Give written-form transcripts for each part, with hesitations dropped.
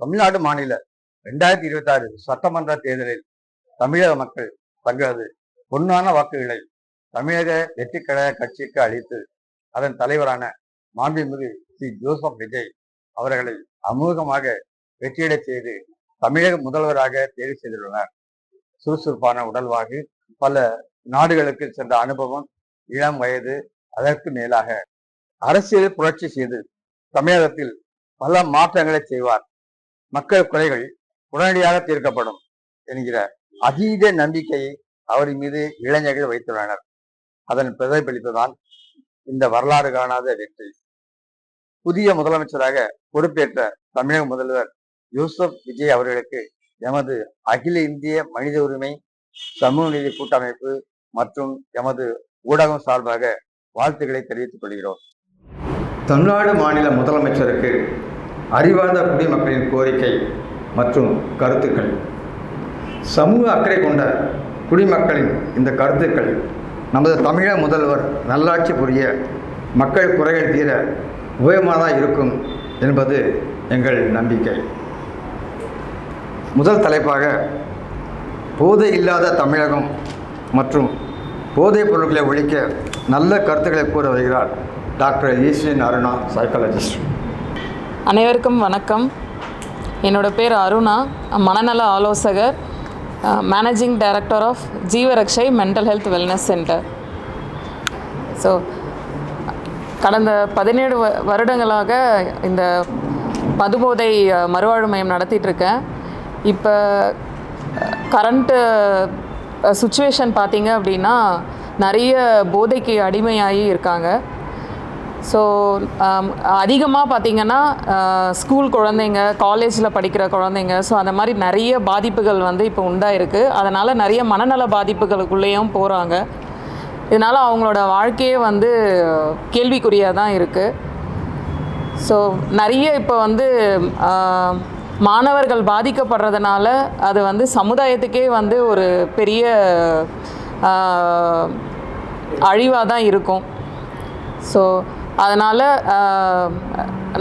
தமிழ்நாடு மாநில 2026 சட்டமன்ற தேர்தலில் தமிழக மக்கள் தங்களது பொன்னான வாக்குகளை தமிழக வெற்றி கழக கட்சிக்கு அளித்து அதன் தலைவரான மாண்புமிகு ஸ்ரீ ஜோசப் விஜய் அவர்களை அமோகமாக வெற்றியடச் செய்து தமிழக முதல்வராக தேர்வு செய்துள்ளனர். சுறுசுறுப்பான உடல்வாகு, பல நாடுகளுக்கு சென்ற அனுபவம், இளம் வயது, அதற்கு மேலாக அரசியல் புரட்சி செய்து தமிழகத்தில் பல மாற்றங்களை செய்வார். மக்கள் குறைகள் உடனடியாக தீர்க்கப்படும் என்கிற அதீத நம்பிக்கையை அவர் மீது இளைஞர்கள் வைத்துள்ளனர். அதன் பிரதிபலிப்புதான் இந்த வரலாறு காணாத வெற்றி. புதிய முதலமைச்சராக பொறுப்பேற்ற தமிழக முதல்வர் ஜோசப் விஜய் அவர்களுக்கு எமது அகில இந்திய மனித உரிமை சமூக நீதி கூட்டமைப்பு மற்றும் எமது ஊடகம் சார்பாக வாழ்த்துக்களை தெரிவித்துக் கொள்கிறோம். தமிழ்நாடு மாநில முதலமைச்சருக்கு அறிவார்ந்த குடிமக்களின் கோரிக்கை மற்றும் கருத்துக்கள். சமூக அக்கறை கொண்ட குடிமக்களின் இந்த கருத்துக்கள் நமது தமிழக முதல்வர் நல்லாட்சி புரிய மக்கள் குறைகள் தீர உபயோகமாக இருக்கும் என்பது எங்கள் நம்பிக்கை. முதல் தலைப்பாக போதை இல்லாத தமிழகம் மற்றும் போதைப் பொருட்களை ஒழிக்க நல்ல கருத்துக்களை கூற வருகிறார் டாக்டர் ஈஸ்வரன் அருணா, சைக்காலஜிஸ்ட். அனைவருக்கும் வணக்கம். என்னோட பேர் அருணா, மனநல ஆலோசகர், managing director of Jeevaraksha mental health wellness centre. So கடந்த 17 வருடங்களாக இந்த மதுபோதை மறுவாழ்வு மையம் நடத்திட்டுருக்கேன். இப்போ கரண்ட்டு சுச்சுவேஷன் பார்த்திங்க அப்படின்னா நிறைய போதைக்கு அடிமையாகி இருக்காங்க. ஸோ அதிகமாக பார்த்திங்கன்னா ஸ்கூல் குழந்தைங்க, காலேஜில் படிக்கிற குழந்தைங்க, ஸோ அந்த மாதிரி நிறைய பாதிப்புகள் வந்து இப்போ உண்டாயிருக்கு. அதனால் நிறைய மனநல பாதிப்புகளுக்குள்ளேயும் போகிறாங்க. இதனால் அவங்களோட வாழ்க்கையே வந்து கேள்விக்குறியாக தான் இருக்குது. ஸோ நிறைய இப்போ வந்து மாணவர்கள் பாதிக்கப்படுறதுனால அது வந்து சமுதாயத்துக்கே வந்து ஒரு பெரிய அழிவாக தான் இருக்கும். ஸோ அதனால்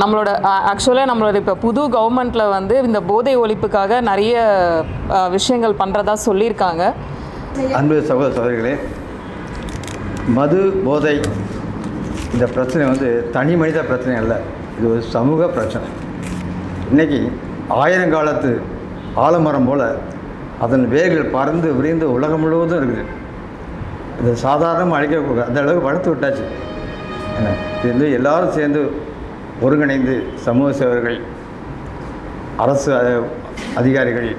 நம்மளோட இப்போ புது கவர்மெண்ட்டில் வந்து இந்த போதை ஒழிப்புக்காக நிறைய விஷயங்கள் பண்ணுறதா சொல்லியிருக்காங்க. அன்பு சகோதர சகோதரிகளே, மது போதை இந்த பிரச்சனை வந்து தனி மனித பிரச்சனை அல்ல, இது ஒரு சமூக பிரச்சனை. இன்றைக்கி ஆயிரங்காலத்து ஆலமரம் போல் அதன் வேர்கள் பறந்து விரிந்து உலகம் முழுவதும் இருக்குது. இது சாதாரணமாக அழிக்க அந்த அளவுக்கு வளர்த்து விட்டாச்சு. என்ன இது வந்து எல்லோரும் சேர்ந்து ஒருங்கிணைந்து சமூக சேவர்கள், அரசு அதிகாரிகள்,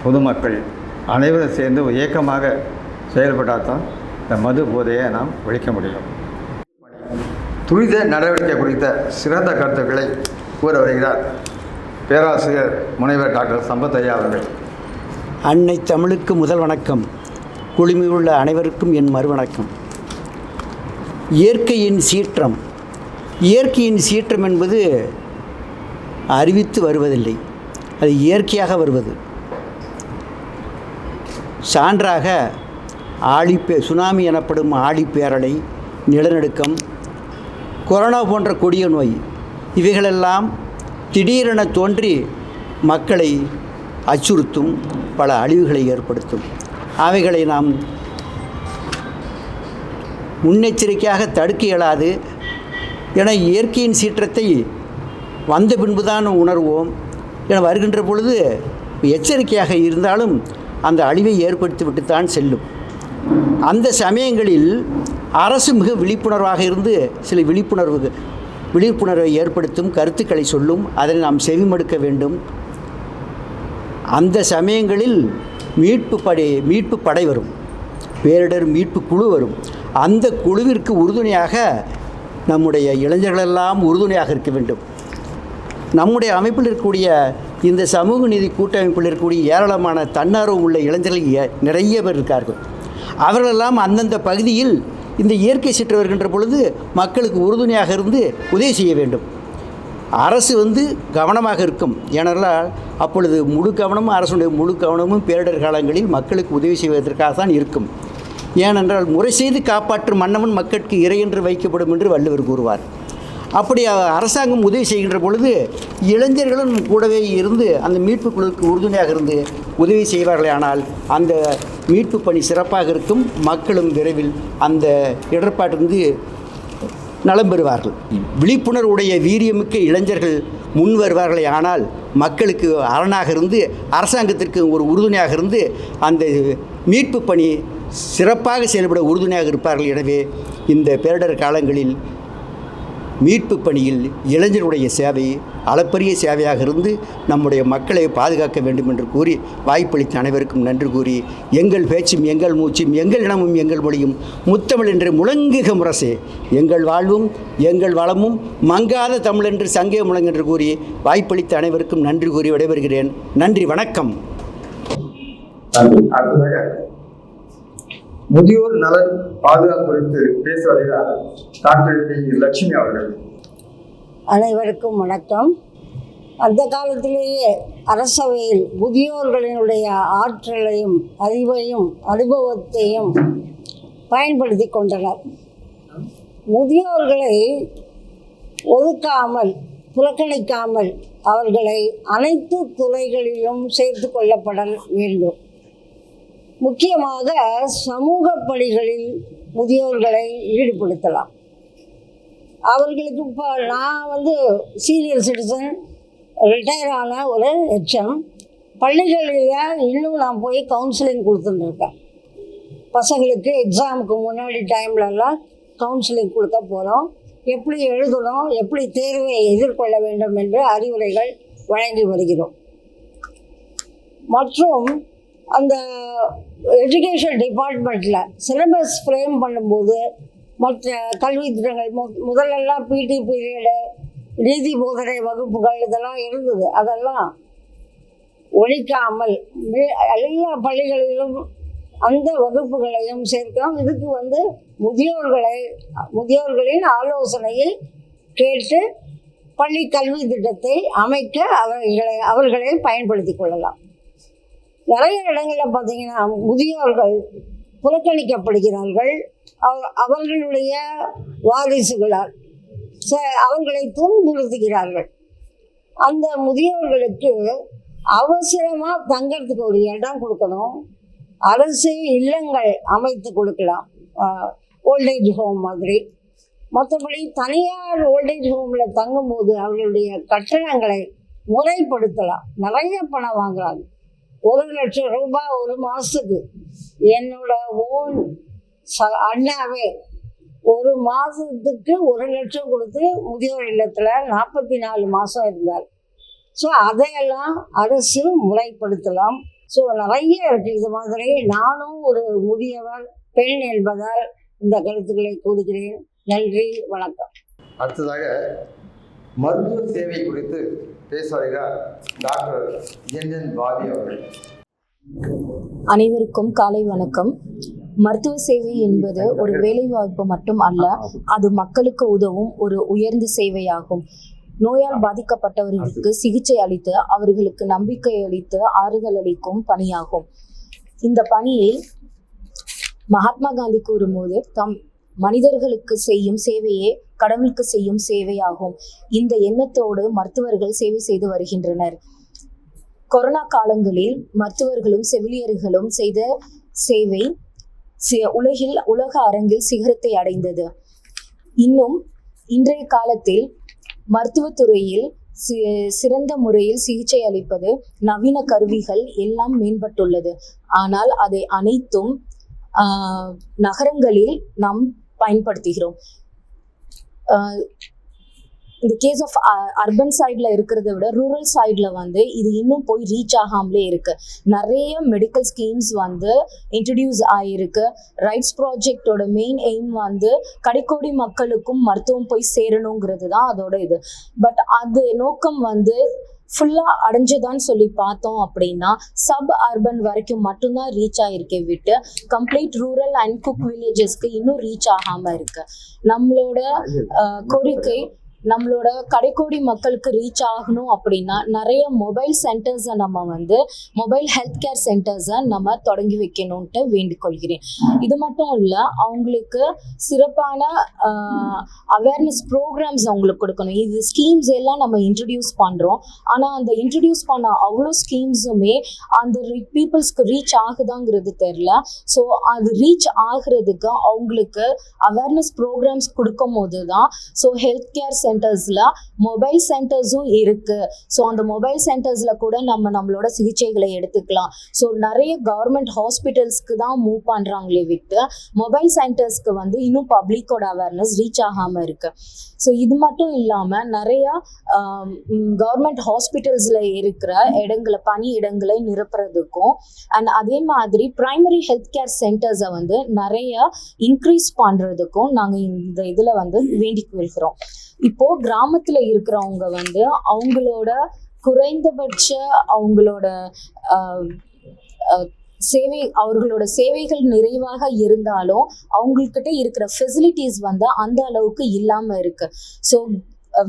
பொதுமக்கள் அனைவரும் சேர்ந்து இயக்கமாக செயல்பட்டால் தான் இந்த மது போதையை நாம் ஒழிக்க முடியும். துரித நடவடிக்கை குறித்த சிறந்த கருத்துக்களை கூற வருகிறார் பேராசிரியர் முனைவர் டாக்டர் சம்பத் ஐயா அவர்கள். அன்னை தமிழுக்கு முதல் வணக்கம். குழுமியுள்ள அனைவருக்கும் என் மறுவணக்கம். இயற்கையின் சீற்றம். இயற்கையின் சீற்றம் என்பது அறிவித்து வருவதில்லை, அது இயற்கையாக வருவது. சான்றாக சுனாமி எனப்படும் ஆழிப்பேரலை, நிலநடுக்கம், கொரோனா போன்ற கொடிய நோய், இவைகளெல்லாம் திடீரென தோன்றி மக்களை அச்சுறுத்தும், பல அழிவுகளை ஏற்படுத்தும். அவைகளை நாம் முன்னெச்சரிக்கையாக தடுக்க இயலாது. என இயற்கையின் சீற்றத்தை வந்த பின்புதான் உணர்வோம். என வருகின்ற பொழுது எச்சரிக்கையாக இருந்தாலும் அந்த அழிவை ஏற்படுத்திவிட்டுத்தான் செல்லும். அந்த சமயங்களில் அரசு மிக விழிப்புணர்வாக இருந்து சில விழிப்புணர்வை ஏற்படுத்தும் கருத்துக்களை சொல்லும். அதனை நாம் செவிமடுக்க வேண்டும். அந்த சமயங்களில் மீட்பு படை வரும், பேரிடர் மீட்பு குழு வரும். அந்த குழுவிற்கு உறுதுணையாக நம்முடைய இளைஞர்களெல்லாம் உறுதுணையாக இருக்க வேண்டும். நம்முடைய அமைப்பில் இருக்கக்கூடிய இந்த சமூக நீதி கூட்டமைப்பில் இருக்கக்கூடிய ஏராளமான தன்னார்வம் உள்ள இளைஞர்கள் நிறைய பேர் இருக்கார்கள். அவர்களெல்லாம் அந்தந்த பகுதியில் இந்த இயற்கை சீற்றம் வருகின்ற பொழுது மக்களுக்கு உறுதுணையாக இருந்து உதவி செய்ய வேண்டும். அரசு கவனமாக இருக்கும். ஏனென்றால் அப்பொழுது அரசுடைய முழு கவனமும் பேரிடர் காலங்களில் மக்களுக்கு உதவி செய்வதற்காக தான் இருக்கும். ஏனென்றால் முறை செய்து காப்பாற்றும் மன்னவன் மக்களுக்கு இறை என்று வைக்கப்படும் என்று வள்ளுவர் கூறுவார். அப்படி அரசாங்கம் உதவி செய்கின்ற பொழுது இளைஞர்களும் கூடவே இருந்து அந்த மீட்பு குழுவுக்கு உறுதுணையாக இருந்து உதவி செய்வார்களே ஆனால் அந்த மீட்பு பணி சிறப்பாக இருக்கும். மக்களும் விரைவில் அந்த இடர்பாட்டிலிருந்து நலம் பெறுவார்கள். விழிப்புணர்வுடைய வீரியமிக்க இளைஞர்கள் முன் வருவார்களே ஆனால் மக்களுக்கு அரணாக இருந்து அரசாங்கத்திற்கு ஒரு உறுதுணையாக இருந்து அந்த மீட்பு பணி சிறப்பாக செயல்பட உறுதுணையாக இருப்பார்கள். எனவே இந்த பேரிடர் காலங்களில் மீட்பு பணியில் இளைஞருடைய சேவை அளப்பரிய சேவையாக இருந்து நம்முடைய மக்களை பாதுகாக்க வேண்டும் என்று கூறி வாய்ப்பளித்த அனைவருக்கும் நன்றி கூறி, எங்கள் பேச்சும் எங்கள் மூச்சும் எங்கள் இனமும் எங்கள் மொழியும் முத்தமிழ் என்று முழங்குக முரசே, எங்கள் வாழ்வும் எங்கள் வளமும் மங்காத தமிழ் என்று சங்கே முழங்கென்று கூறி வாய்ப்பளித்த அனைவருக்கும் நன்றி கூறி விடைபெறுகிறேன். நன்றி, வணக்கம். முதியோர் நலன் பாதுகாப்பு குறித்து பேச வருகிறார் டாக்டர் பி. லட்சுமி அவர்கள். அனைவருக்கும் வணக்கம். அந்த காலத்திலேயே அரசவையில் முதியோர்களினுடைய ஆற்றலையும் அறிவையும் அனுபவத்தையும் பயன்படுத்தி கொண்டனர். முதியோர்களை ஒதுக்காமல் புறக்கணிக்காமல் அவர்களை அனைத்து துறைகளிலும் சேர்த்து கொள்ளப்பட வேண்டும். முக்கியமாக சமூக பணிகளில் முதியோர்களை ஈடுபடுத்தலாம். அவர்களுக்கு இப்போ நான் சீனியர் சிட்டிசன், ரிட்டையர் ஆன ஒரு HM. பள்ளிகளில் இன்னும் நான் போய் கவுன்சிலிங் கொடுத்துட்டுருக்கேன். பசங்களுக்கு எக்ஸாமுக்கு முன்னாடி டைம்லலாம் கவுன்சிலிங் கொடுக்க போகிறோம். எப்படி எழுதணும், எப்படி தேர்வை எதிர்கொள்ள வேண்டும் என்று அறிவுரைகள் வழங்கி வருகிறோம். மற்றும் அந்த எஜுகேஷன் டிபார்ட்மெண்ட்டில் சிலபஸ் ஃப்ரேம் பண்ணும்போது மற்ற கல்வி திட்டங்கள் முதல்லலாம் PT பீரியடு, நீதி போதனை வகுப்புகள் இதெல்லாம் இருந்தது. அதெல்லாம் ஒழிக்காமல் எல்லா பள்ளிகளிலும் அந்த வகுப்புகளையும் சேர்க்கிறோம். இதுக்கு முதியோர்களின் ஆலோசனையை கேட்டு பள்ளி கல்வி திட்டத்தை அமைக்க அவர்களை பயன்படுத்தி கொள்ளலாம். நிறைய இடங்களில் பார்த்திங்கன்னா முதியோர்கள் புறக்கணிக்கப்படுகிறார்கள். அவர்களுடைய வாரிசுகளால் அவர்களை துன்புறுத்துகிறார்கள். அந்த முதியோர்களுக்கு அவசரமாக தங்கிறதுக்கு ஒரு இடம் கொடுக்கணும். அரசு இல்லங்கள் அமைத்து கொடுக்கலாம், ஓல்டேஜ் ஹோம் மாதிரி. மற்றபடி தனியார் ஓல்டேஜ் ஹோமில் தங்கும்போது அவர்களுடைய கட்டணங்களை முறைப்படுத்தலாம். நிறைய பணம் வாங்குறாங்க. 1 லட்சம் ரூபாய் ஒரு மாதத்துக்கு. என்னோட ஓன் அண்ணாவே ஒரு மாதத்துக்கு 1 லட்சம் கொடுத்து முதியோர் இல்லத்தில் 44 மாதம் இருந்தார். ஸோ அதையெல்லாம் அரசு முறைப்படுத்தலாம். ஸோ நிறைய இருக்குது இது மாதிரி. நானும் ஒரு முதியவர் பெண் என்பதால் இந்த கருத்துக்களை கூறுகிறேன். நன்றி, வணக்கம். அடுத்ததாக மருத்துவ சேவை குறித்து பேச வருகிறார் டாக்டர் NN பாதி அவர்கள். அனைவருக்கும் காலை வணக்கம். மருத்துவ சேவை என்பது ஒரு வேலைவாய்ப்பு மட்டும் அல்ல, அது மக்களுக்கு உதவும் ஒரு உயர்ந்த சேவையாகும். நோயால் பாதிக்கப்பட்டவர்களுக்கு சிகிச்சை அளித்து அவர்களுக்கு நம்பிக்கை அளித்து ஆறுதல் அளிக்கும் பணியாகும். இந்த பணியை மகாத்மா காந்தி கூறும்போது மனிதர்களுக்கு செய்யும் சேவையே கடவுளுக்கு செய்யும் சேவையாகும். இந்த எண்ணத்தோடு மருத்துவர்கள் சேவை செய்து வருகின்றனர். கொரோனா காலங்களில் மருத்துவர்களும் செவிலியர்களும் செய்த சேவை உலக அரங்கில் சிகரத்தை அடைந்தது. இன்னும் இன்றைய காலத்தில் மருத்துவத்துறையில் சிறந்த முறையில் சிகிச்சை அளிப்பது நவீன கருவிகள் எல்லாம் மேம்பட்டுள்ளது. ஆனால் அதை அனைத்தும் நகரங்களில் நாம் பயன்படுத்துகிறோம். இந்த கேஸ் ஆஃப் அர்பன் சைடில் இருக்கிறத விட ரூரல் சைடில் இது இன்னும் போய் ரீச் ஆகாமலே இருக்கு. நிறைய மெடிக்கல் ஸ்கீம்ஸ் இன்ட்ரடியூஸ் ஆகிருக்கு. ரைட்ஸ் ப்ராஜெக்டோட மெயின் எய்ம் கடைக்கோடி மக்களுக்கும் மருத்துவம் போய் சேரணுங்கிறது தான் அதோட இது. பட் அது நோக்கம் ஃபுல்லாக அடைஞ்சதான்னு சொல்லி பார்த்தோம் அப்படின்னா சப் அர்பன் வரைக்கும் மட்டும்தான் ரீச் ஆகிருக்கே விட்டு கம்ப்ளீட் ரூரல் அண்ட் குக் வில்லேஜஸ்க்கு இன்னும் ரீச் ஆகாமல் இருக்கு. நம்மளோட கோரிக்கை நம்மளோட கடைக்கோடி மக்களுக்கு ரீச் ஆகணும் அப்படின்னா நிறைய மொபைல் சென்டர்ஸை நம்ம வந்து மொபைல் ஹெல்த் கேர் சென்டர்ஸை நம்ம தொடங்கி வைக்கணும்ன்ட்டு வேண்டிக்கொள்கிறேன். இது மட்டும் இல்லை, அவங்களுக்கு சிறப்பான அவேர்னஸ் ப்ரோக்ராம்ஸ் அவங்களுக்கு கொடுக்கணும். இது ஸ்கீம்ஸ் எல்லாம் நம்ம இன்ட்ரடியூஸ் பண்ணுறோம், ஆனால் அந்த இன்ட்ரடியூஸ் பண்ண அவ்வளோ ஸ்கீம்ஸுமே அந்த பீப்புள்ஸ்க்கு ரீச் ஆகுதாங்கிறது தெரில. ஸோ அது ரீச் ஆகுறதுக்கு அவங்களுக்கு அவேர்னஸ் ப்ரோக்ராம்ஸ் கொடுக்கும் போது தான் ஸோ ஹெல்த் கேர் சென்டர்ஸில் மொபைல் சென்டர்ஸும் இருக்குது. ஸோ அந்த மொபைல் சென்டர்ஸில் கூட நம்மளோட சிகிச்சைகளை எடுத்துக்கலாம். ஸோ நிறைய கவர்மெண்ட் ஹாஸ்பிட்டல்ஸ்க்கு தான் மூவ் பண்ணுறாங்களே விட்டு மொபைல் சென்டர்ஸ்க்கு வந்து இன்னும் பப்ளிக்கோட அவேர்னஸ் ரீச் ஆகாமல் இருக்குது. ஸோ இது மட்டும் இல்லாமல் நிறையா கவர்மெண்ட் ஹாஸ்பிட்டல்ஸில் இருக்கிற பணி இடங்களை நிரப்புறதுக்கும் அண்ட் அதே மாதிரி ப்ரைமரி ஹெல்த் கேர் சென்டர்ஸை வந்து நிறைய இன்க்ரீஸ் பண்ணுறதுக்கும் நாங்கள் இந்த இதில் வந்து வேண்டிக் கொள்கிறோம். இப்போது கிராமத்தில் இருக்கிறவங்க வந்து அவங்களோட குறைந்தபட்ச அவர்களோட சேவைகள் நிறைவாக இருந்தாலும் அவங்கக்கிட்ட இருக்கிற ஃபெசிலிட்டிஸ் வந்து அந்த அளவுக்கு இல்லாமல் இருக்குது. ஸோ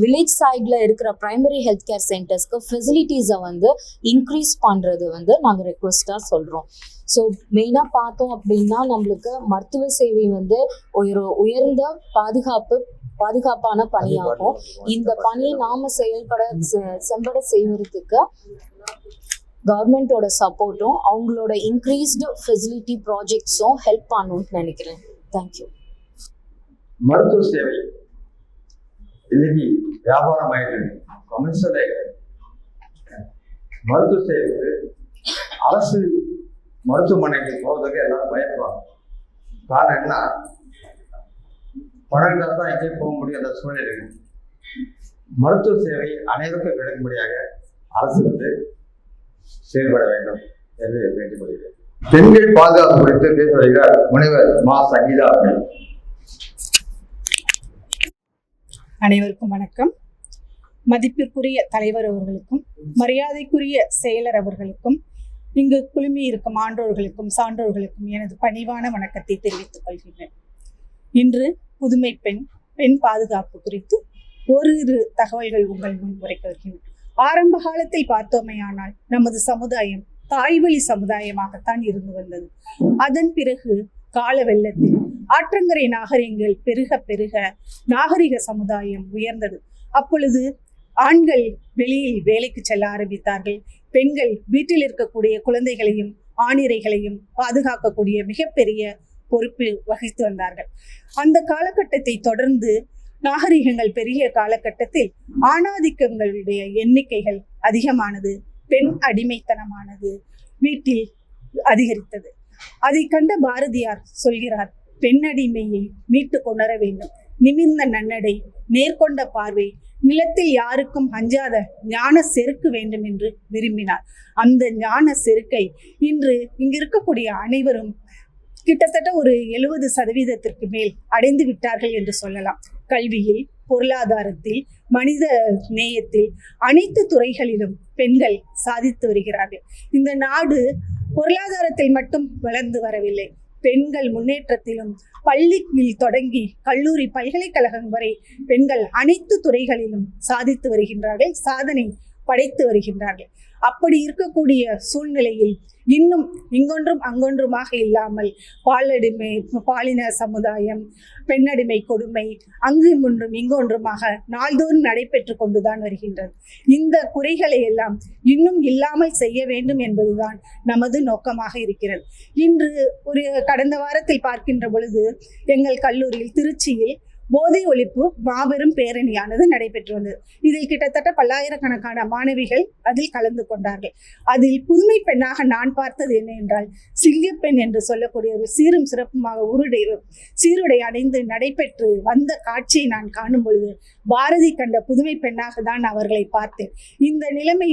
வில்லேஜ் சைடில் இருக்கிற ப்ரைமரி ஹெல்த் கேர் சென்டர்ஸ்க்கு ஃபெசிலிட்டிஸை வந்து இன்க்ரீஸ் பண்ணுறது வந்து நாங்கள் ரெக்வெஸ்ட்டாக சொல்கிறோம். ஸோ மெயினாக பார்த்தோம் அப்படின்னா நம்மளுக்கு மருத்துவ சேவை வந்து ஒரு உயர்ந்த பாதுகாப்பான பணியாகும். இந்த பணியை நாம செம்பட செய்வதற்கு கவர்மெண்டோட சப்போர்ட்டும் அவங்களோட இன்க்ரீஸ்டு ஃபெசிலிட்டி ப்ராஜெக்ட்ஸும் ஹெல்ப் பண்ணணும்னு நினைக்கிறேன். தேங்க்யூ. மருத்துவ சேவை இன்னைக்கு வியாபாரமாயிட்டு கமர்ஷியல் மருத்துவ சேவைக்கு அரசு மருத்துவமனைக்கு போவதற்கு எல்லாரும் பயப்படுவாங்க. காரணம் என்ன? பணம் இருந்தால் தான் எங்கேயும் போக முடியும். அந்த சூழ்நிலை மருத்துவ சேவை அனைவருக்கும் கிடைக்கும்படியாக அரசு வந்து செயல்பட வேண்டும் என்று வேண்டிக்கொள்கிறேன். பெண்கள் பாதுகாப்பு குறித்து பேச வருகிறார் முனைவர் மா சங்கீதா அவர்கள். அனைவருக்கும் வணக்கம். மதிப்பிற்குரிய தலைவர் அவர்களுக்கும் மரியாதைக்குரிய செயலர் அவர்களுக்கும் இங்கு குழுமி இருக்கும் ஆன்றோர்களுக்கும் சான்றோர்களுக்கும் எனது பணிவான வணக்கத்தை தெரிவித்துக் கொள்கிறேன். இன்று புதுமை பெண் பாதுகாப்பு குறித்து ஓரிரு தகவல்கள் உங்கள் முன் உரைக்க வருகின்றன. ஆரம்ப காலத்தில் பார்த்தோமையானால் நமது சமுதாயம் தாய்வழி சமுதாயமாகத்தான் இருந்து வந்தது. அதன் பிறகு கால வெள்ளத்தில் ஆற்றங்கரை நாகரிகங்கள் பெருக பெருக நாகரிக சமுதாயம் உயர்ந்தது. அப்பொழுது ஆண்கள் வெளியில் வேலைக்கு செல்ல ஆரம்பித்தார்கள். பெண்கள் வீட்டில் இருக்கக்கூடிய குழந்தைகளையும் ஆணிரைகளையும் பாதுகாக்கக்கூடிய மிகப்பெரிய பொறுப்பு வகித்து வந்தார்கள். அந்த காலகட்டத்தை தொடர்ந்து நாகரிகங்கள் பெரிய காலகட்டத்தில் ஆணாதிக்கங்களுடைய எண்ணிக்கைகள் அதிகமானது, பெண் அடிமைத்தனமானது வீட்டில் அதிகரித்தது. அதை கண்ட பாரதியார் சொல்கிறார், பெண் அடிமையை மீட்டு கொணர வேண்டும், நிமிர்ந்த நன்னடை, நேர்கொண்ட பார்வை, நிலத்தில் யாருக்கும் அஞ்சாத ஞான செருக்கு வேண்டும் என்று விரும்பினார். அந்த ஞான செருக்கை இன்று இங்கு இருக்கக்கூடிய அனைவரும் கிட்டத்தட்ட ஒரு 70% மேல் அடைந்து விட்டார்கள் என்று சொல்லலாம். கல்வியில், பொருளாதாரத்தில், மனித நேயத்தில், அனைத்து துறைகளிலும் பெண்கள் சாதித்து வருகிறார்கள். இந்த நாடு பொருளாதாரத்தில் மட்டும் வளர்ந்து வரவில்லை, பெண்கள் முன்னேற்றத்திலும் பள்ளியில் தொடங்கி கல்லூரி பல்கலைக்கழகம் வரை பெண்கள் அனைத்து துறைகளிலும் சாதித்து வருகின்றார்கள், சாதனை படைத்து வருகின்றார்கள். அப்படி இருக்கக்கூடிய சூழ்நிலையில் இன்னும் இங்கொன்றும் அங்கொன்றுமாக இல்லாமல் பாலின சமுதாயம், பெண்ணடிமை கொடுமை அங்கும் ஒன்றும் இங்கொன்றுமாக நாள்தோறும் நடைபெற்று கொண்டுதான் வருகின்றது. இந்த குறைகளை எல்லாம் இன்னும் இல்லாமல் செய்ய வேண்டும் என்பதுதான் நமது நோக்கமாக இருக்கிறது. இன்று கடந்த வாரத்தில் பார்க்கின்ற பொழுது எங்கள் கல்லூரியில் திருச்சியில் போதை ஒழிப்பு மாபெரும் பேரணியானது நடைபெற்று வந்தது. இதில் கிட்டத்தட்ட பல்லாயிரக்கணக்கான மாணவிகள் அதில் கலந்து கொண்டார்கள். அதில் புதுமை பெண்ணாக நான் பார்த்தது என்ன என்றால், சிங்கப்பெண் என்று சொல்லக்கூடிய ஒரு சீரும் சிறப்புமாக சீருடை அடைந்து நடைபெற்று வந்த காட்சியை நான் காணும் பொழுது பாரதி கண்ட புதுமை பெண்ணாக தான் அவர்களை பார்த்தேன். இந்த நிலைமை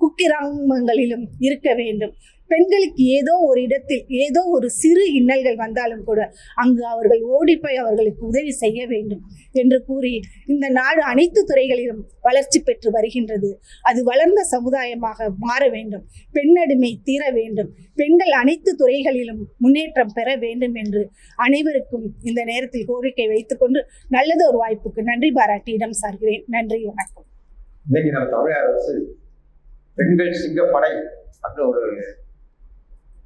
குக்கிராமங்களிலும் இருக்க வேண்டும். பெண்களுக்கு ஏதோ ஒரு இடத்தில் ஏதோ ஒரு சிறு இன்னல்கள் வந்தாலும் கூட அங்கு அவர்கள் ஓடிப்போய் அவர்களுக்கு உதவி செய்ய வேண்டும் என்று கூறி இந்த நாடு அனைத்து துறைகளிலும் வளர்ச்சி பெற்று வருகின்றது. அது வளர்ந்த சமுதாயமாக மாற வேண்டும். பெண்ணடிமை தீர வேண்டும். பெண்கள் அனைத்து துறைகளிலும் முன்னேற்றம் பெற வேண்டும் என்று அனைவருக்கும் இந்த நேரத்தில் கோரிக்கை வைத்துக்கொண்டு நல்லது ஒரு வாய்ப்புக்கு நன்றி பாராட்டி இடம் சார்கிறேன். நன்றி, வணக்கம். இன்னைக்கு நம்ம தமிழக அரசு பெண்கள் சிங்கப்படை அப்படின்னு ஒரு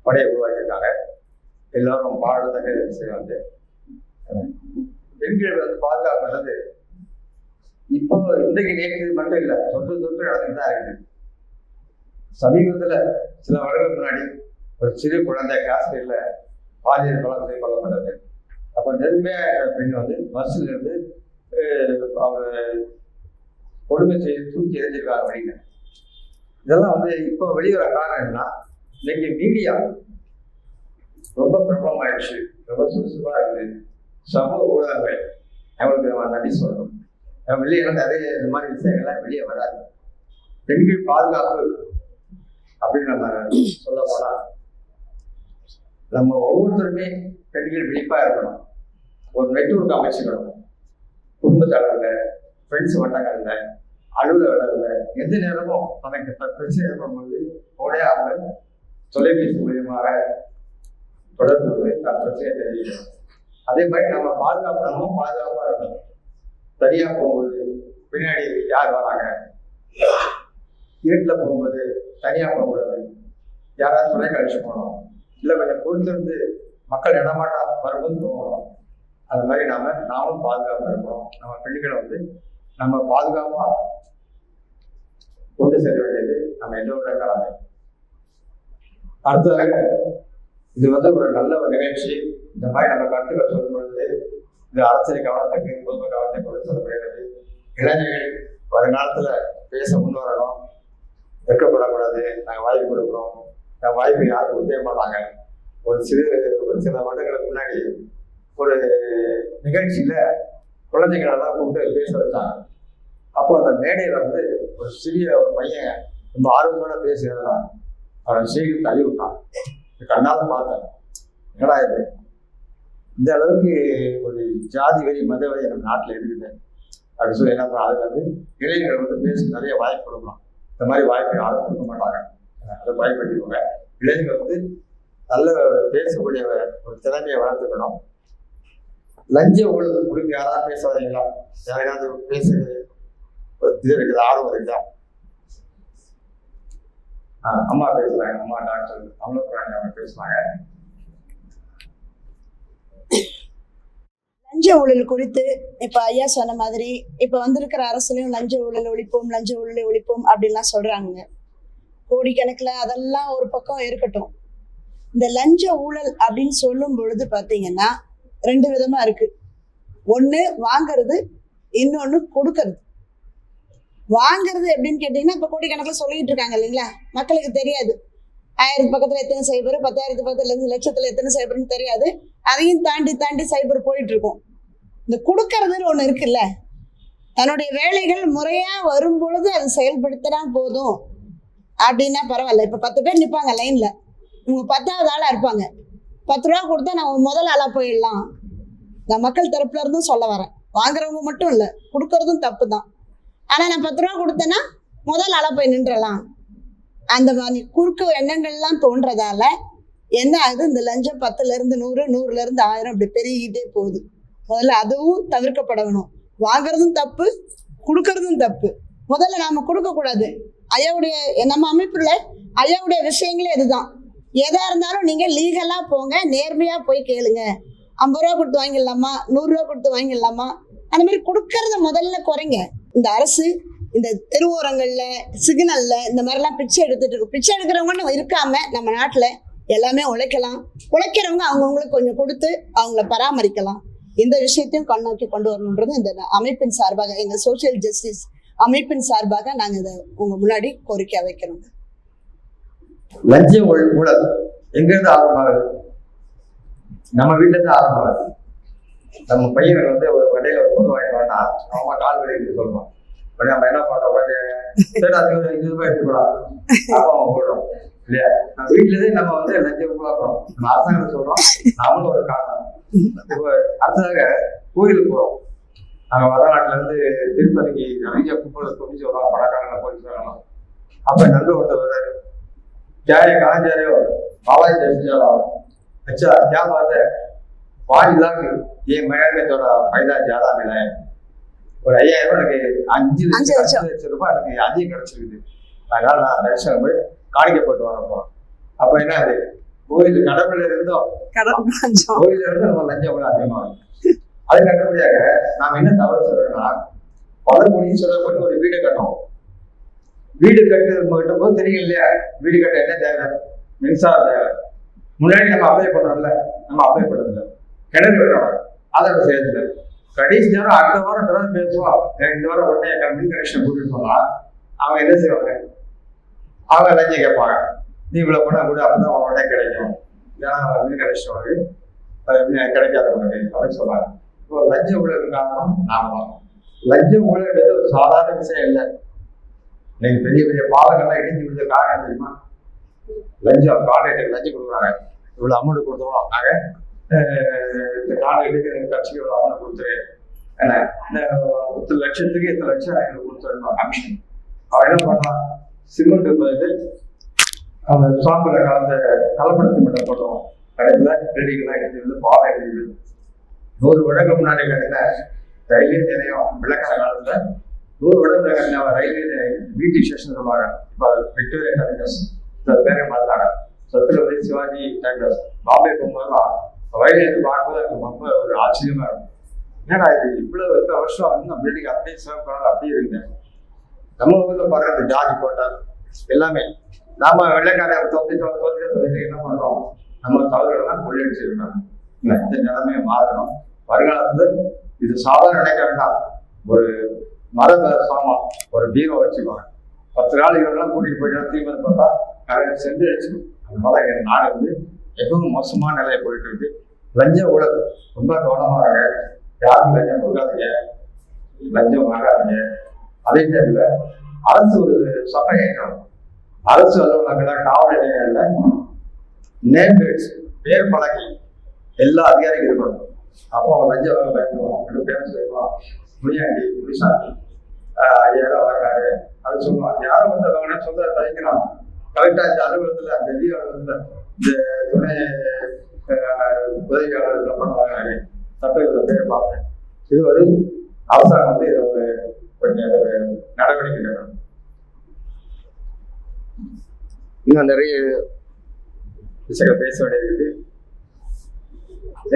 படையை உருவாக்கியிருக்காங்க. எல்லாரும் பாடத்தக்க விஷயம் வந்து பெண்கள் வந்து பாதுகாப்புன்றது இப்போ இன்றைக்கு நேற்று மட்டும் இல்லை, தொன்று நடந்துட்டு தான் இருக்குது. சமீபத்தில் சில வருடங்களுக்கு முன்னாடி ஒரு சிறு குழந்தை காஷ்மீர்ல பாலியல் கொலை கொல்லப்பட்டது. அப்போ நெருமையாக பெண் வந்து பஸ்ஸில் இருந்து அவர் கொடுமை செய்து தூக்கி எறிஞ்சிருக்காங்க அப்படின்னு. இதெல்லாம் வந்து இப்போ வெளிவர காரணம் என்னன்னா, இன்னைக்கு மீடியா ரொம்ப பிரபலமாயிடுச்சு, ரொம்ப சுறுசுறுப்பா இருக்குது. சமூக ஊடகங்கள் அவங்களுக்கு நம்ம நன்றி சொல்லணும். வெளியே நிறைய இந்த மாதிரி விஷயங்கள்லாம் வெளியே வராது. பெண்கள் பாதுகாப்பு அப்படின்னு நம்ம சொல்ல போனா நம்ம ஒவ்வொருத்தருமே பெண்கள் விழிப்பா இருக்கணும். ஒரு நெட்வொர்க் அமைச்சுக்கணும். குடும்ப தலைவர்கள், ஃப்ரெண்ட்ஸ் வட்டங்கள்ல, அலுவலகங்கள்ல எந்த நேரமும் தனக்கு பிரச்சனை ஏற்படும்போது உடையாம தொலைபேசி மூலியமாக தொடர்பு கொண்டு தன் பிரச்சனையை தெரிவிக்கணும். அதே மாதிரி நம்ம பாதுகாப்பா இருக்கணும். தனியா போகும்போது பின்னாடி யார் வராங்க, வீட்டில் போகும்போது தனியா போகக்கூடாது. யாராவது துணை கழிச்சு போகணும், இல்லை கொஞ்சம் பொறுத்திருந்து மக்கள் இடமாட்டா வரும்போது போகணும். அது மாதிரி நாமும் பாதுகாப்பாக இருக்கணும். நம்ம பெண்களை வந்து நம்ம பாதுகாப்பா கொண்டு செல்ல வேண்டியது நம்ம எல்லோருடைய கடமை. அடுத்ததாக இது வந்து ஒரு நல்ல ஒரு நிகழ்ச்சி. இந்த மாதிரி நம்ம கருத்துக்கள் சொல்லும் பொழுது இது அரசியல் கவனத்துக்கு, பொதும கவனத்தை கொண்டு செல்லப்படுகிறது. இளைஞர்கள் வருங்காலத்துல பேச முன் வரணும், வெட்கப்படக்கூடாது. நாங்கள் வாய்ப்பு கொடுக்குறோம், நாங்கள் வாய்ப்பு யாருக்கும் உதய மாட்டாங்க. ஒரு சில வருடங்களுக்கு முன்னாடி ஒரு நிகழ்ச்சியில குழந்தைங்களெல்லாம் கூப்பிட்டு பேச வச்சாங்க. அப்போ அந்த மேடையில வந்து ஒரு சிறிய ஒரு பையன் ரொம்ப ஆர்வத்தோட பேசுகிறதான் அவன் செய்தி தள்ளி விட்டான். கண்ணால பார்த்தேன், என்னடா இது, இந்த அளவுக்கு ஒரு ஜாதி வரி மத வரி நம்ம நாட்டில் இருக்குது அப்படின்னு சொல்லி என்ன பண்ண. அதுக்கு வந்து இளைஞர்கள் வந்து பேச நிறைய வாய்ப்பு கொடுக்கலாம். இந்த மாதிரி வாய்ப்பு யாரும் கொடுக்க மாட்டாங்க, அதை பயன்படுத்திக்கோங்க. இளைஞர்கள் வந்து நல்ல பேசக்கூடிய ஒரு திறமையை வளர்த்துக்கணும். லஞ்ச ஊழல் குறித்து யாராவது பேச வரீங்களா? யாராவது பேச இது இருக்குது, ஆர்வம் இருக்குதா? அம்மா பேசுறாங்க, அம்மா டாக்டர் அமலபுராணி அவங்க பேசுவாங்க. லஞ்ச ஊழல் குறித்து இப்ப ஐயா சொன்ன மாதிரி இப்ப வந்திருக்கிற அரசுலயும் லஞ்ச ஊழல் ஒழிப்போம் அப்படின்லாம் சொல்றாங்க. கோடிக்கணக்கில் அதெல்லாம் ஒரு பக்கம் இருக்கட்டும். இந்த லஞ்ச ஊழல் அப்படின்னு சொல்லும் பொழுது பாத்தீங்கன்னா 2 விதமா இருக்கு. ஒண்ணு வாங்கிறது, இன்னொன்னு கொடுக்கறது. வாங்குறது எப்படின்னு கேட்டீங்கன்னா இப்ப கோடிக்கணக்கில் சொல்லிட்டு இருக்காங்க இல்லைங்களா, மக்களுக்கு தெரியாது. 1000 பக்கத்துல எத்தனை சைபர், 10,000 பக்கத்துல லட்சத்துல எத்தனை சைபர்னு தெரியாது. அதையும் தாண்டி சைபர் போயிட்டு இருக்கும். இந்த கொடுக்கறதுன்னு ஒண்ணு இருக்குல்ல, தன்னுடைய வேலைகள் முறையா வரும் பொழுது அது செயல்படுத்தினா போதும் அப்படின்னா பரவாயில்ல. இப்ப 10 பேர் நிற்பாங்க லைன்ல, உங்க 10வது ஆளா இருப்பாங்க. 10 ரூபா கொடுத்தா நான் முதல் ஆளா போயிடலாம். நான் மக்கள் தரப்புல இருந்தும் சொல்ல வரேன். வாங்குறவங்க மட்டும் இல்லை, கொடுக்கறதும் தப்பு தான். ஆனா நான் 10 ரூபா கொடுத்தேன்னா முதல் ஆளா போய் நின்றலாம். அந்த மாதிரி குறுக்கு எண்ணங்கள்லாம் தோன்றதால என்ன ஆகுது, இந்த லஞ்சம் 10ல இருந்து 100, 100ல இருந்து 1000 அப்படி பெருகிட்டே போகுது. முதல்ல அதுவும் தவிர்க்கப்பட வேணும். வாங்குறதும் தப்பு, கொடுக்கறதும் தப்பு. முதல்ல நாம கொடுக்க கூடாது. ஐயாவுடைய நம்ம அமைப்புல ஐயாவுடைய விஷயங்களே இதுதான். எதா இருந்தாலும் நீங்க லீகலா போங்க, நேர்மையா போய் கேளுங்க. 50 ரூபா கொடுத்து வாங்கிடலாமா, 100 ரூபா கொடுத்து வாங்கிடலாமா, அந்த மாதிரி கொடுக்கறத முதல்ல குறைங்க. இந்த அரசு இந்த தெருவோரங்கள்ல, சிக்னல்ல இந்த மாதிரிலாம் பிச்சை எடுத்துட்டு இருக்கு. பிச்சை எடுக்கிறவங்கன்னு இருக்காம நம்ம நாட்டுல எல்லாமே உழைக்கலாம். உழைக்கிறவங்க அவங்கவுங்களுக்கு கொஞ்சம் கொடுத்து அவங்கள பராமரிக்கலாம். இந்த விஷயத்தையும் கண்ணோக்கி கொண்டு வரணுன்றது இந்த அமைப்பின் சார்பாக, எங்க சோசியல் ஜஸ்டிஸ் அமைப்பின் சார்பாக நாங்க இதை உங்க முன்னாடி கோரிக்கை வைக்கிறோம். லஞ்ச ஊழல் எங்கிருந்து ஆரம்பமாகுது? நம்ம வீட்டுல இருந்து ஆரம்பமாகுது. நம்ம பையன் வந்து ஒரு கடையில ஒரு பொருள் வாங்கிட்டு வந்தா அவன் கால் வலிக்கு சொல்லுவான். உடனே நம்ம என்ன பண்றோம், சரி அது 20 ரூபாய் எடுத்துக்கலாம் அப்போ அவன் போடுறோம் இல்லையா. நம்ம வீட்டுலேயே நம்ம வந்து லஞ்சம் உருவாக்குறோம். நம்ம அரசாங்கத்தை சொல்றோம், நம்மளும் ஒரு காரணம். இப்போ அடுத்ததாக கோயிலுக்கு போறோம். நாங்க வடநாட்டுல இருந்து திருப்பதிக்கு நிறைய கும்பல் துணிச்சு வரோம், பணக்காரங்க போலீஸ் வரணும். அப்ப நண்பர் ஒருத்தர் வர்றாரு, क्या कहा जा रहे हो, बाबा जी जैसे जा रहा हूँ। अच्छा क्या बात है, 5 लाख ये महीने में थोड़ा फायदा ज्यादा मिला है, ஒரு 5000 ரூபாய் எனக்கு 5 லட்சம் ரூபாய் எனக்கு அதிகம் கிடைச்சிருக்குது. அதனால நான் தரிசனம் போய் காணிக்கை போட்டு வர போறோம். அப்ப என்ன அது கோயில் கடவுள இருந்தோம், கோயில இருந்து நம்ம லஞ்சம் கூட அதிகமாகும். அதுக்கு அடுத்தபடியாக நாம என்ன தவறு சொல்றோம்னா, பல கோடியும் சொல்லப்பட்டு ஒரு வீடு கட்டணும். வீடு கட்டும் போது தெரியும் இல்லையா, வீடு கட்ட என்ன தேவை, மின்சாரம் தேவை. முன்னாடி நம்ம அப்ளை பண்ணோம்ல, நம்ம அப்ளை பண்ணதில்லை. கிணறு வெட்டணும், அதோட சேர்த்துல கடைசி நேரம் அடுத்த வாரம் பிறகு பேசுவோம், இந்த வாரம் உடனே மின் கனெக்ஷன் கூட்டிட்டு போனா அவங்க என்ன செய்வாங்க, அவங்க லஞ்சம் கேட்பாங்க. நீ இவ்வளவு பணம் கூட அப்பதான் உடனே கிடைக்கும், ஏன்னா மின் கனெக்ஷன் உனக்கு கிடைக்காத உனக்கு அப்படின்னு சொல்லுவாங்க. இப்போ லஞ்ச ஊழல் காரணம் நாம தான். லஞ்ச ஊழல் ஒரு சாதாரண விஷயம் இல்லை. நீங்க பெரிய பெரிய பாலங்கள்லாம் இடிஞ்சு விழுந்த காரணம் தெரியுமா, லஞ்சம். கான்ட்ராக்டருக்கு லஞ்சம் கொடுக்குறாங்க, இவ்வளவு அமௌண்ட் கொடுத்துருவோம், நாங்க இந்த கான்ட்ராக்டுக்கு கட்சிக்கு இவ்வளவு அமௌண்ட் கொடுத்துரு, என்ன இந்த 10 லட்சத்துக்கு 8 லட்சம் எங்களுக்கு கொடுத்துருந்தோம் கமிஷன். அவன் என்ன பண்ணலாம், சிமெண்ட் பதில் அந்த சாம்பிள கலந்த கலப்பட சிமெண்ட்டை போட்டுருவோம். கடைசியில பில்டிங்லாம் இடிஞ்சு விழுந்து பாலம் இடிஞ்சு விழுது. 100 வருடங்களுக்கு முன்னாடி கட்டின ரயில்வே நிலையம் விளக்கான காலத்துல 100 வருடம் கட்டின ரயில்வே பிடி ஸ்டேஷன் சொல்லுவாங்க. இப்போ விக்டோரியா டெர்மினஸ் பேரை மாத்தாங்க. சத்ரபதி சிவாஜி டெர்மினஸ் பாம்பே போகும்போதெல்லாம் ரயில்வே பார்க்கும்போது எனக்கு ரொம்ப ஒரு ஆச்சரியமா இருக்கும். ஏன்னா இது இவ்வளவு வருஷம் இன்னும் பில்டிங் அப்படியே சேவ் பண்ணாலும் அப்படியே இருக்குங்க. நம்ம ஊர்ல பார்க்கறது ஜார்ஜ் கோட்டர் எல்லாமே நாம வெள்ளைக்கார தோத்து என்ன பண்றோம், நம்ம தவறுகள்லாம் கொள்ளையடிச்சிருக்கோம். இந்த நிலைமையை மாறணும். வருங்காலத்துல இது சாதாரண நினைக்க வேண்டாம். ஒரு மர சாமான் ஒரு பீரோ வச்சுக்கோங்க, 10 நாளைகள்லாம் கூட்டிட்டு போயிட்டு தீவிர பார்த்தா கரையை சென்று வச்சுக்கணும். அந்த மாதிரி என் நாடு வந்து எவ்வளவு மோசமான நிலையை போயிட்டு இருக்கு. லஞ்ச ஊழல் ரொம்ப கவனமா இருங்க, யாருக்கும் லஞ்சம் கொடுக்காதீங்க, லஞ்சம் வாங்காதீங்க. அதே டைம்ல அரசு ஒரு சட்டம் ஏற்கணும். அரசு அலுவலகங்கள காவல் நிலையங்கள்ல நேம் பிளேட்ஸ் பேர் பழகி எல்லா அதிகாரிகளும் இருக்கணும். அப்போ அவன் லஞ்சம் வாங்க பயன்படுவான், ரெண்டு பேரும் சொல்லுவான், முனியாண்டி முனிசாமி 5000 வாங்கினாரு அப்படின்னு சொல்லுவான். யாரும் வந்து வாங்கினா சொல்ல தயக்கலாம். கரெக்டா இந்த அலுவலகத்துல அந்த வி அலுவலகத்துல இந்த துணை உதவியாளர்கள் பணம் வாங்கினாரு சட்டத்தை பேர் பார்த்தேன். இது ஒரு அரசாங்கம் வந்து இதை ஒரு கொஞ்சம் நடவடிக்கை எடுக்கணும். இன்னும் நிறைய விஷயங்கள் பேச வேண்டியது.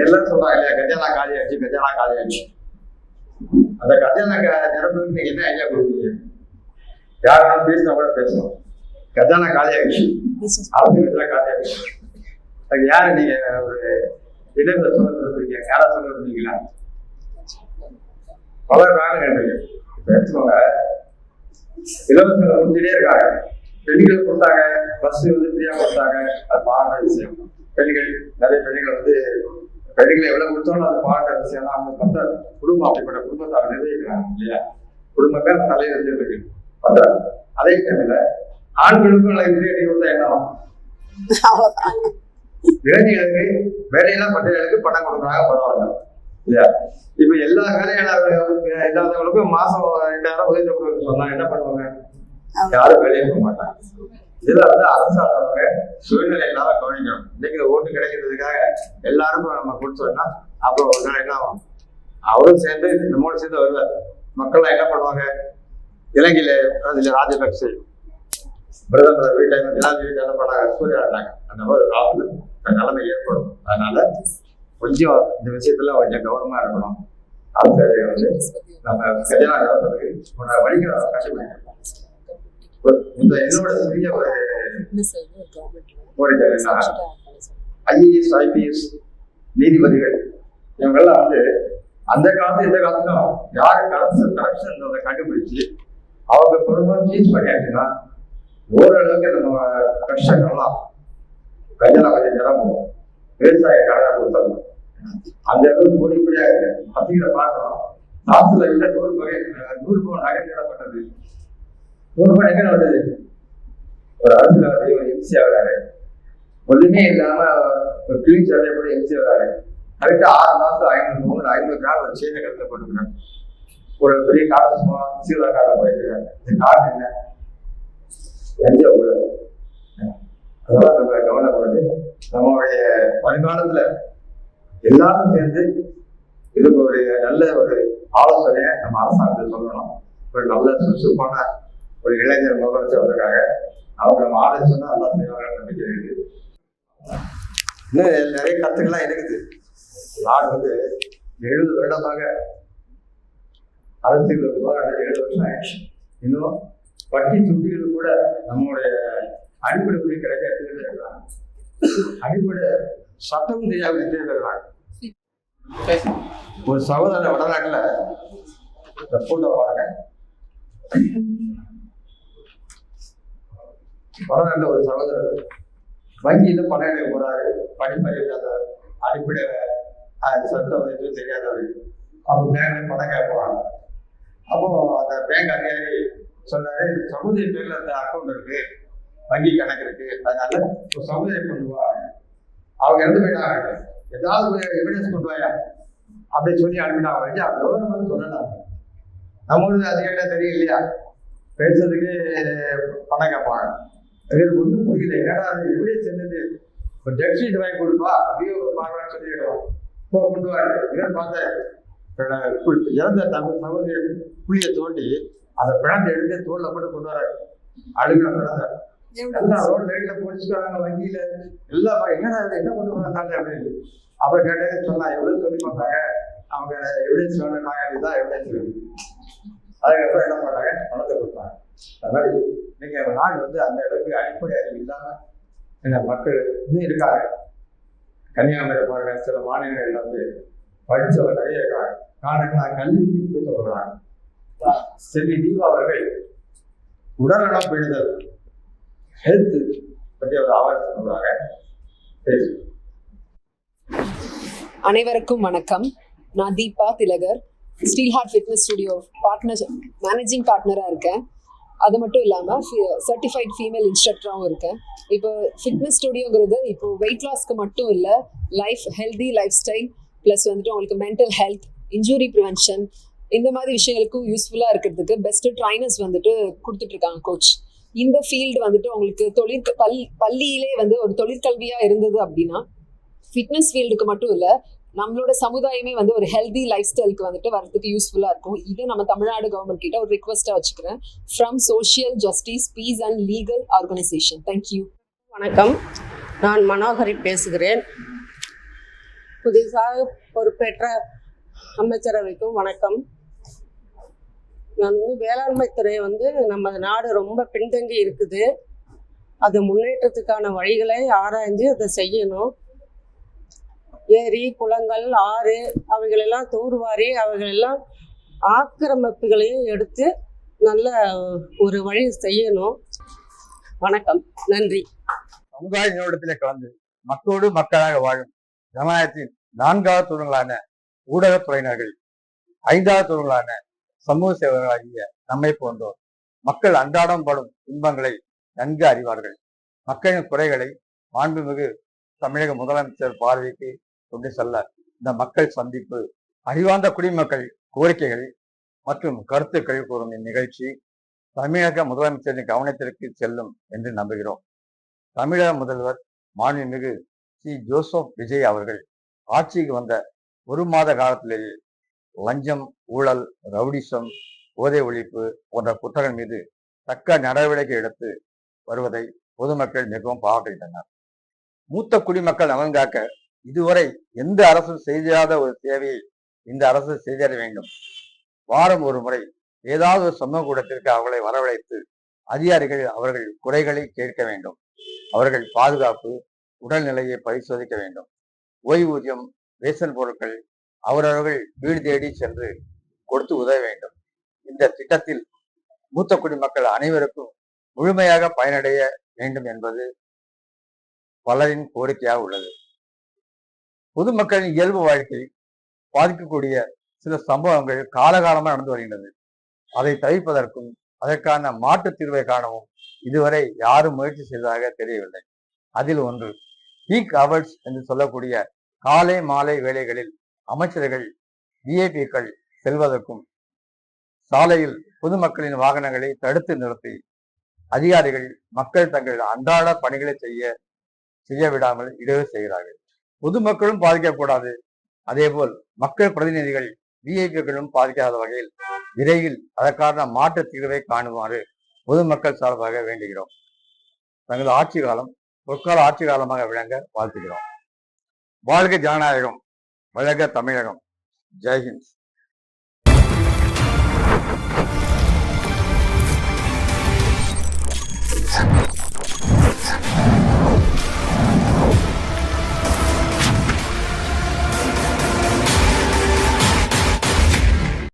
எல்லாம் சொல்றாங்க இல்லையா, கஜானா காலி ஆச்சு, கஜானா காலி ஆச்சு. அந்த கஜானா நிரப்புறதுக்கு நீங்க என்ன ஐடியா கொடுப்பீங்க? யாரும் பேசினா கூட பேசணும். கஜானா காலி ஆயிடுச்சு, அரசு கஜானா காலி ஆயிடுச்சு. அதுக்கு யாரு நீங்க ஒரு இடைவெளி சொல்ல விரும்புறீங்க? யாரா சொல்ல விரும்புறீங்களா? பல காரணங்கள் இருக்கு. எடுத்துக்கோங்க, இலவசங்கள் முடிஞ்சுட்டே இருக்காங்க. பெண்கள் கொடுத்தாங்க, பஸ் வந்து ஃப்ரீயா கொடுத்தாங்க, அது பாராட்ட விஷயம். பெண்கள் நிறைய பெண்கள் வந்து பெண்களை எவ்வளவு கொடுத்தாலும் அது பாராட்ட விஷயம் தான். அவங்க பார்த்தா குடும்பம் அப்படிப்பட்ட குடும்பத்தை அவங்க நிர்வகிக்கிறாங்க இல்லையா, குடும்பமே தலையில் இருக்கு பண்றாங்க. அதே டைம்ல ஆண்களுக்கும் ஃப்ரீ கொடுத்தா என்ன ஆகும்? இளைஞர்களுக்கு வேலையெல்லாம் பண்றவங்களுக்கு பணம் கொடுக்குறாங்க, பரவாயில்ல இல்லையா. இப்ப எல்லா இல்லாதவங்களுக்கும் மாசம் 2000 உதவி கொடுக்க சொன்னா என்ன பண்ணுவாங்க? யாரும் வேலையை போக மாட்டாங்க. இதுல வந்து அரசாங்க சூழ்நிலை இல்லாம கவனிக்கணும். இன்னைக்கு ஓட்டு கிடைக்கிறதுக்காக எல்லாருக்கும் நம்ம கொடுத்தோம்னா அப்புறம் ஒரு நாள் என்ன ஆகும்? அவரும் சேர்ந்து நம்மோட சேர்ந்து வருவார். மக்கள் என்ன பண்ணுவாங்க? இலங்கையில அதுல ராஜபக்சே பிரதமர் வீட்டை வீட்டை என்ன பண்ணாங்க? சூறையாடினாங்க. அந்த மாதிரி காலத்துல நிலைமை ஏற்படும். அதனால கொஞ்சம் இந்த விஷயத்துல கொஞ்சம் கவனமா இருக்கணும். அது வந்து நம்ம கஜானா நிரப்புறதுக்கு வழிகளை கண்டுபிடிக்கணும். இந்த என்னோட பெரிய ஒரு கோரிக்கை என்னன்னா, IAS IPS நீதிபதிகள் இவங்கெல்லாம் வந்து அந்த காலத்து இந்த காலத்துக்கும் யாரு கரப்ஷன் கண்டுபிடிச்சு அவங்க பொறுப்பா சீஸ் பண்ணியாச்சுன்னா ஓரளவுக்கு நம்ம கஷ்டங்கள்லாம் கஜானா கொஞ்சம் நிரம்பும். விவசாய கடனை கொடுத்தாங்க அந்த அளவுக்கு பொடிப்படியா இருக்கு. அப்படிங்கிற பார்க்கணும். நாட்டுல இல்ல 100 பவுன் நகைப்பட்டது. 100 பவுன் எங்க வந்தது? ஒரு அரசியல்வாதி ஒரு எம்சி ஆகிறாரு, ஒண்ணுமே இல்லாம ஒரு கிளீன் சட்டையை கூட எம்சி ஆகிறாரு. கரெக்டா 6 மாசம் 500 பவுன் 500 கிராம் ஒரு சேனை கருத்துல போட்டுக்கிறாங்க. ஒரு பெரிய காரணம் சீதா காரணம் போயிருக்காங்க. இந்த காரணம் என்ன? லஞ்ச ஊழல். அதெல்லாம் நம்ம கவனப்பட்டு நம்மளுடைய வருங்காலத்துல எல்லாரும் சேர்ந்து இதுக்கு ஒரு நல்ல ஒரு ஆலோசனையை நம்ம அரசாங்கத்தில் சொல்லணும். ஒரு நல்ல சுறுசுறுப்பான ஒரு இளைஞர் முதலமைச்சர் வந்திருக்காங்க. அவங்க நம்ம ஆலோசனை நல்லா செய்வாங்க நம்பிக்கை இருக்குது. இன்னும் நிறைய கருத்துக்கள்லாம் இருக்குது. நாடு 70 வருடமாக அரசியல் போராட்டம் 7 வருஷம் ஆயிடுச்சு. இன்னும் வட்டி சுட்டிகள் கூட நம்மளுடைய அடிப்படை உரிமை கிடைக்க இருக்கிறாங்க. அடிப்படை சட்டம் தெரியாம இருக்கிறாங்க. ஒரு சகோதரர் வடநாட்டுல இந்த போட்டோ பாருங்க. வடநாட்டுல ஒரு சகோதரர் வங்கியில பணம் எடுக்க போறாரு. படிப்பறிவில்லாதவர், அடிப்படை சட்டம் எதுவும் தெரியாதவர். அவங்க பேங்க்ல பணம் கேட்க போறாங்க. அப்போ அந்த பேங்க் அதிகாரி சொன்னாரு, சகோதரி பேர்ல அந்த அக்கௌண்ட் இருக்கு, வங்கி கணக்கு இருக்கு, அதனால ஒரு சகோதரி கொண்டு வா. அவங்க இறந்து போயிட்டாங்க, ஏதாவது எவிடன்ஸ் கொண்டு வாயா அப்படின்னு சொல்லி அனுப்பிட்டாங்க. கவர்மெண்ட் சொல்லலாம், நம்மளுக்கு அதிகாரியா தெரியும் இல்லையா, பேசுறதுக்கு பணம் கேட்பாங்க. இவருக்கு ஒன்றும் புரியல, என்னடா அது எவிடன்ஸ் என்னது, ஒரு டெட் ஷீட் வாங்கி கொடுப்பா அப்படியே பார்க்கலான்னு சொல்லிடுவோம். இப்போ கொண்டு வாரு. இவர் பார்த்த இறந்த சகோதரி புள்ளியை தோண்டி அந்த பிணத்தை எடுத்து தோல்ல போட்டு கொண்டு வர அழுகிற பிணத்தை எல்லாம் ரோட் லைட்ல போலீஸ்காரங்க வங்கியில எல்லாம் என்னடா என்ன கொண்டு வராங்க அப்படின்னு அப்ப கேட்டது சொன்னா எவ்வளவு சொல்லி பார்த்தாங்க. அவங்க எவிடன்ஸ் வேணும்னாங்க, இதுதான் எவிடன்ஸ் வேணும். அதுக்கப்புறம் என்ன பண்ணாங்க, பணத்தை கொடுத்தாங்க. அது மாதிரி நீங்க நாடு அந்த அளவுக்கு அடிப்படை அறிவு இல்லாம மக்கள் இன்னும் இருக்காங்க. கன்னியாகுமரி பாருங்க, சில மாநிலங்கள்ல படிச்சவர் நிறைய இருக்காங்க. காரணம் கல்விக்கு கொடுத்து வருகிறாங்க. செல்வி தீபா அவர்கள் உடல்நலம் பேணுதல் ஹெல்த் பற்றி ஒரு ஆவணம் சொல்றாங்க. அனைவருக்கும் வணக்கம். நான் Deepa Thilagar, steel heart fitness studio managing பார்ட்னராக இருக்கேன். அது மட்டும் இல்லாமல் சர்டிஃபைட் ஃபீமேல் இன்ஸ்ட்ரக்டராகவும் இருக்கேன். இப்போ ஃபிட்னஸ் ஸ்டுடியோங்கிறது இப்போ வெயிட் லாஸ்க்கு மட்டும் இல்லை, ஹெல்தி லைஃப் ஸ்டைல் ப்ளஸ் உங்களுக்கு மென்டல் ஹெல்த், இன்ஜுரி ப்ரிவென்ஷன், இந்த மாதிரி விஷயங்களுக்கும் யூஸ்ஃபுல்லாக இருக்கிறதுக்கு பெஸ்ட்டு ட்ரைனர்ஸ் கொடுத்துட்ருக்காங்க கோச். இந்த ஃபீல்டு உங்களுக்கு பள்ளியிலே ஒரு தொழிற்கல்வியாக இருந்தது அப்படின்னா ஃபிட்னஸ் ஃபீல்டுக்கு மட்டும் இல்லை, நம்மளோட சமுதாயமே ஒரு ஹெல்தி லைஃப் ஸ்டைலுக்கு வரதுக்கு யூஸ்ஃபுல்லாக இருக்கும். இதை நம்ம தமிழ்நாடு கவர்மெண்ட் கிட்ட ஒரு ரிக்வெஸ்ட்டாக வச்சுக்கிறேன். From social justice peace and legal organisation. Thank you. வணக்கம், நான் மனோகரி பேசுகிறேன். புதிதாக பொறுப்பேற்ற அமைச்சரவைக்கும் வணக்கம். நான் வேளாண்மை துறை நம்ம நாடு ரொம்ப பின்தங்கி இருக்குது. அது முன்னேற்றத்துக்கான வழிகளை ஆராய்ந்து அதை செய்யணும். ஏரி, குளங்கள், ஆறு அவைகளெல்லாம் தூர்வாரி அவைகளெல்லாம் ஆக்கிரமிப்புகளையும் எடுத்து நல்ல ஒரு வழி செய்யணும். வணக்கம், நன்றி. சமுதாய நிறுவனத்திலே கலந்து மக்களோடு மக்களாக வாழும் ஜனநாயகத்தின் 4வது தூண்களான ஊடகத்துறையினர்கள், 5வது தூண்களான சமூக சேவகர்களாகிய நம்மை போன்றோர் மக்கள் அன்றாடம் படும் துன்பங்களை நன்கு அறிவார்கள். மக்களின் குறைகளை மாண்புமிகு தமிழக முதலமைச்சர் பார்வைக்கு கொண்டு செல்ல இந்த மக்கள் சந்திப்பு அறிவார்ந்த குடிமக்கள் கோரிக்கைகள் மற்றும் கருத்துக்கள் கூறும் இந்நிகழ்ச்சி தமிழக முதலமைச்சரின் கவனத்திற்கு செல்லும் என்று நம்புகிறோம். தமிழக முதல்வர் மாண்புமிகு சி. ஜோசப் விஜய் அவர்கள் ஆட்சிக்கு வந்த 1 மாத காலத்திலேயே லஞ்சம், ஊழல், ரவுடிசம், போதை ஒழிப்பு போன்ற குற்றங்கள் மீது தக்க நடவடிக்கை எடுத்து வருவதை பொதுமக்கள் மிகவும் பாராட்டுகின்றனர். மூத்த குடிமக்கள் நலன் காக்க இதுவரை எந்த அரசும் செய்யாத ஒரு சேவையை இந்த அரசு செய்திட வேண்டும். வாரம் ஒரு முறை ஏதாவது ஒரு சமூக கூடத்திற்கு அவர்களை வரவழைத்து அதிகாரிகள் அவர்கள் குறைகளை கேட்க வேண்டும். அவர்கள் பாதுகாப்பு, உடல்நிலையை பரிசோதிக்க வேண்டும். ஓய்வூதியம், ரேஷன் பொருட்கள் அவரவர்கள் வீடு தேடி சென்று கொடுத்து உதவ வேண்டும். இந்த திட்டத்தில் மூத்த குடிமக்கள் அனைவருக்கும் முழுமையாக பயனடைய வேண்டும் என்பது பலரின் கோரிக்கையாக உள்ளது. பொதுமக்களின் இயல்பு வாழ்க்கை பாதிக்கக்கூடிய சில சம்பவங்கள் காலகாலமாக நடந்து வருகின்றது. அதை தவிர்ப்பதற்கும் அதற்கான மாற்றுத் தீர்வை காணவும் இதுவரை யாரும் முயற்சி செய்ததாக தெரியவில்லை. அதில் ஒன்று பீக் அவர்ஸ் என்று சொல்லக்கூடிய காலை மாலை வேளைகளில் அமைச்சர்கள் விஐபிக்கள் செல்வதற்கும் சாலையில் பொதுமக்களின் வாகனங்களை தடுத்து நிறுத்தி அதிகாரிகள் மக்கள் தங்கள் அன்றாட பணிகளை செய்ய விடாமல் இடையூறு செய்கிறார்கள். பொதுமக்களும் பாதிக்கக்கூடாது, அதேபோல் மக்கள் பிரதிநிதிகள் விஐபிக்களும் பாதிக்காத வகையில் விரைவில் அதற்கான மாற்று தீர்வை காணுமாறு பொதுமக்கள் சார்பாக வேண்டுகிறோம். தங்கள் ஆட்சி காலம் பொற்கால ஆட்சி காலமாக விளங்க வாழ்த்துகிறோம். வாழ்க ஜனநாயகம், வளர்க தமிழகம். ஜெய்ஹிந்த்.